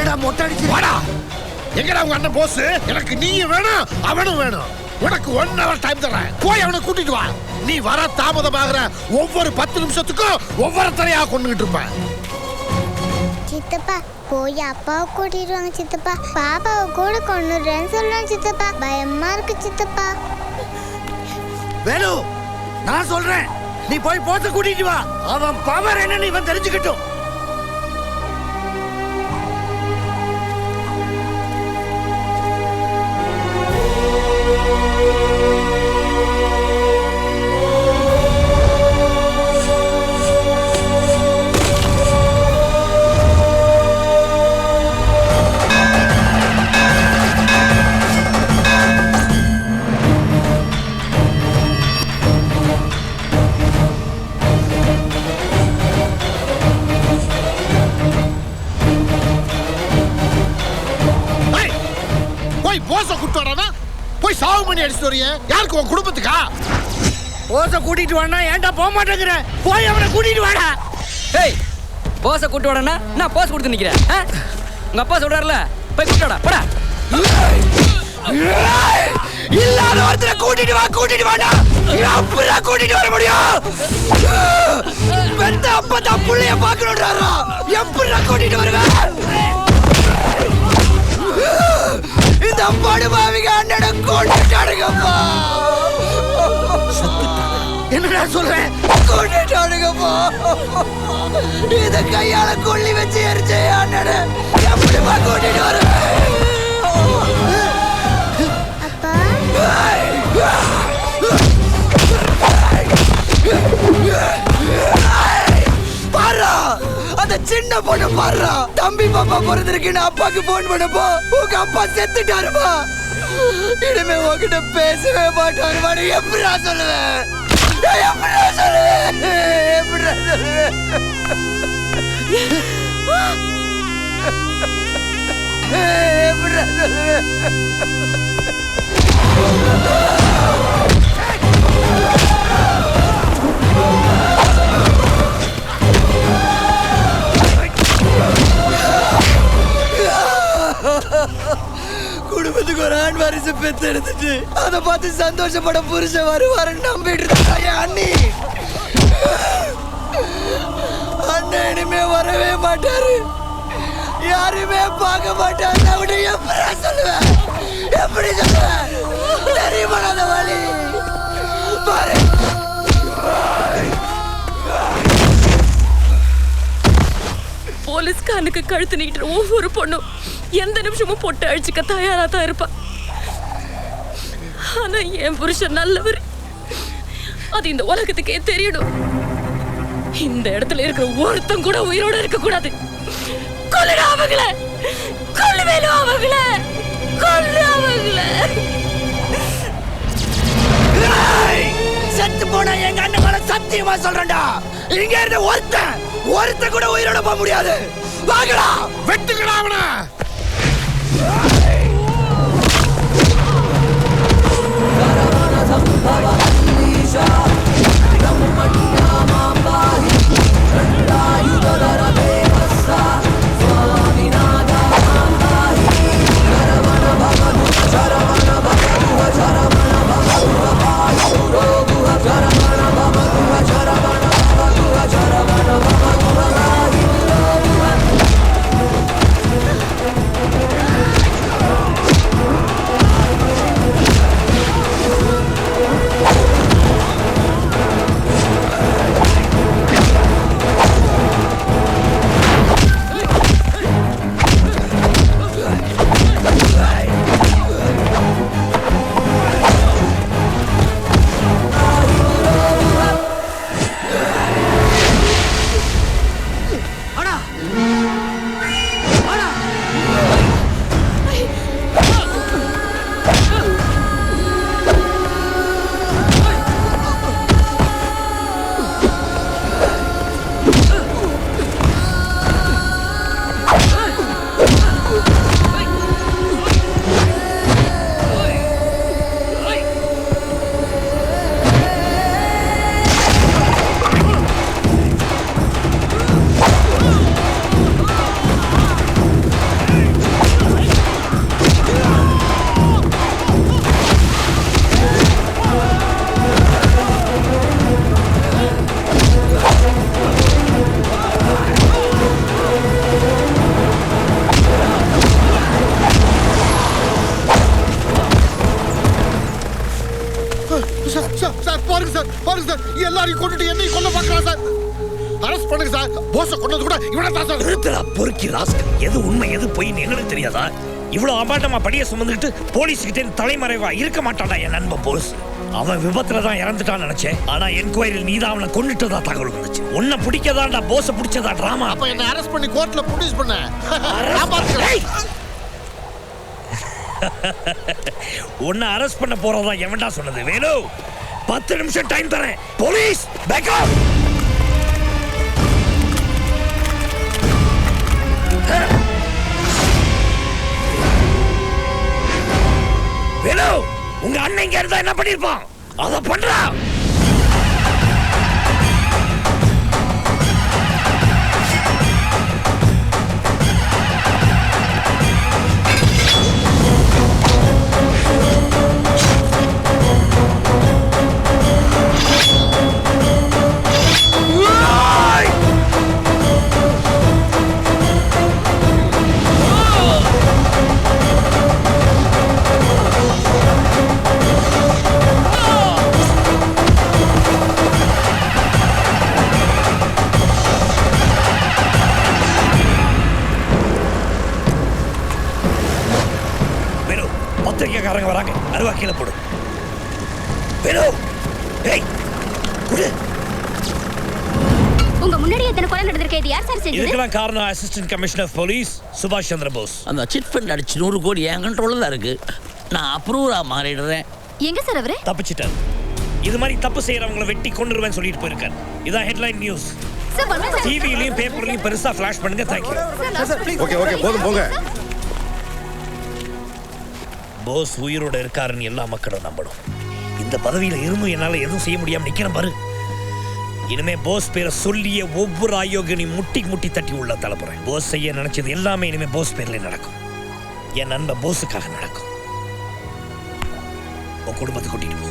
என்னடா மொட்டை அடிச்சு வாடா. எங்கடா உங்க அண்ணன் போஸ்? எனக்கு நீயும் வேணும் அவனும் வேணும். உனக்கு 1 hour டைம் தரேன். போய் அவனை கூட்டிட்டு வா. நீ வர தாமதமாகற ஒவ்வொரு 10 நிமிஷத்துக்கும் ஒவ்வொருத்தரையா கொண்டுகிட்டு இருப்பேன். சித்தப்பா போய் அப்பாவை கூட்டிட்டு வாங்க சித்தப்பா. பாப்பாவை கூட கொண்டுறேன்னு சொல்றான் சித்தப்பா. பயமா இருக்கு சித்தப்பா. வேலு, நான் சொல்றேன், நீ போய் போஸ கூட்டிட்டு வா. அவன் பவர் என்னன்னு இவன் தெரிஞ்சுக்கிட்டும். போய் சாவு பண்ணி அடிச்சுட்டு வரீங்க. யாருக்கு? உன் குடும்பத்துக்கா? போஸ கூட்டிட்டு வானா ஏன்டா போக மாட்டேங்கிற? போய் அவனை கூட்டிட்டு வாடா. ஏய், போஸ கூட்டி வாடனா நான் போஸ் கொடுத்து நிக்கிறேன். உங்க அப்பா சொல்றாருல, போய் கூட்டி வாடா. போடா. இல்லாத ஒருத்தரை கூட்டிட்டு வாடா. அப்படிதான் கூட்டிட்டு வர முடியும்? பெத்த அப்பா தான் புள்ளைய பாக்கணும்ன்றாரா? எப்படிடா கூட்டிட்டு வருவேன்? இந்த படுபாவிக அண்ணனை கொண்டுட்டானுங்கப்பா. என்னடா சொல்றேன்? கொண்டுட்டானுங்கப்பா. இத கையால கொள்ளி வச்சு எரிச்சே அண்ணனை எப்படிமா கூட்டிட்டு வருவேன்? அப்பா பாரா, அந்த சின்ன பொண்ணு பாருடா. தம்பி பாப்பா பிறந்திருக்குன்னு அப்பாக்கு போன் பண்ணப்போ உங்க அப்பா செத்துட்டாருமா. இனிமே உங்ககிட்ட பேசவே மாட்டாருமா. நீ எப்படிடா சொல்லுவேன்? எப்படிடா சொல்லுவேன்? எப்படிடா சொல்லுவேன்? எப்படிடா சொல்லுவேன்? குடும்பத்துக்கு ஒரு ஆண் வாரிசு பெத்து எடுத்துட்டு அதை பார்த்து சந்தோஷப்பட புருஷன் வருவாருன்னு நம்பிட்டு இருந்தா அண்ணி. அண்ணன் இனிமே வரவே மாட்டாரு. யாருமே பார்க்க மாட்டாரு. அப்படி எப்படி சொல்லுவேன்? எப்படி சொல்லுவேன்? தெரியுமாடாத வழி பாரு. போலீஸ்காரனுக்கு கழுத்து நீட்டுற ஒவ்வொரு பொண்ணும் எந்த நிமிஷமும் பொட்டு அழிச்சுக்க தயாரா தான் இருப்பா. ஆனா என் புருஷன் நல்லவர். அது இந்த உலகத்துக்கே தெரியணும். இந்த இடத்துல இருக்கிற ஒருத்தம் கூட உயிரோட இருக்க கூடாது. கொல்லுடா அவங்கள, கொல்லுவேலு அவங்கள, கொல்லு அவங்கள. செத்து போனா எங்க அண்ணன் மேல சத்தியமா சொல்றேன்டா, இங்க இருந்து ஒருத்த கூட உயிரோட போக முடியாது. வாங்கடா, வெட்டுக்கடா அவனை. எல்லாரையும் கொண்டுட்டு என்னையும் கொல்ல பார்க்கலாம் சார். அரெஸ்ட் பண்ணுங்க சார். போஸை கொண்டது கூட இவனை தான் சார். நிறுத்துடா பொறுக்கி ராஸ்கல். எது உண்மை எது பொய்ன்னு எங்களுக்கு தெரியாதா? இவ்வளவு அபாண்டமா படிய சுமந்துக்கிட்டு போலீஸ்கிட்ட தலைமறைவா இருக்க மாட்டான்டா என் நண்பன் போஸ். அவன் விபத்துல தான் இறந்துட்டான்னு நினைச்சேன். ஆனா என்கொயரியில் நீ தான் அவனை கொண்டுட்டதா தகவல் வந்துச்சு. உன்னை பிடிக்கதான்டா போஸை பிடிச்சதா டிராமா. அப்ப என்ன அரெஸ்ட் பண்ணி கோர்ட்ல ப்ரொடியூஸ் பண்ண. உன்னை அரெஸ்ட் பண்ண போறதா எவன்டா சொன்னது? வேலு 10 நிமிஷம் டைம் தரேன். போலீஸ் பேக் அப். வேலு உங்க அண்ணன் இங்க இருந்தா என்ன பண்ணிருப்பான்? அத பண்றா. பத்திரிக்கைக்காரங்க வராங்க. அருவா கீழே போடு. வேலு ஏய் குடு. உங்க முன்னாடி எத்தனை கொலை நடந்திருக்கு? இது யார் சார் செஞ்சது? இதுக்கெல்லாம் காரணம் அசிஸ்டன்ட் கமிஷனர் போலீஸ் சுபாஷ் சந்திர போஸ். அந்த சிட் ஃபண்ட் அடிச்சு 100 கோடி என் கண்ட்ரோல்ல தான் இருக்கு. நான் அப்ரூவரா மாறிடுறேன். எங்க சார் அவரு? தப்பிச்சிட்டார். இது மாதிரி தப்பு செய்யறவங்கள வெட்டி கொன்னுருவேன்னு சொல்லிட்டு போயிருக்காரு. இதான் ஹெட்லைன் நியூஸ். சார் வணக்கம் சார். டிவிலயும் பேப்பர்லயும் பெருசா ஃபிளாஷ் பண்ணுங்க. Thank you. ஓகே ஓகே போதும் போங்க. போஸ் உயிரோட இருக்காருன்னு எல்லா மக்களும் நம்பணும். இந்த பதவியில இருந்தும் என்னால எதுவும் செய்ய முடியாம நிக்கிறேன் பாரு. இனிமே போஸ் பேரை சொல்லிய ஒவ்வொரு ஆயோகனையும் முட்டி முட்டி தட்டி உள்ள தலப்புறேன். போஸ் செய்ய நினைச்சது எல்லாமே இனிமே போஸ் பேர்ல நடக்கும். என் நண்பன் போஸுக்காக நடக்கும். உன் குடும்பத்தை கூட்டிட்டு போ.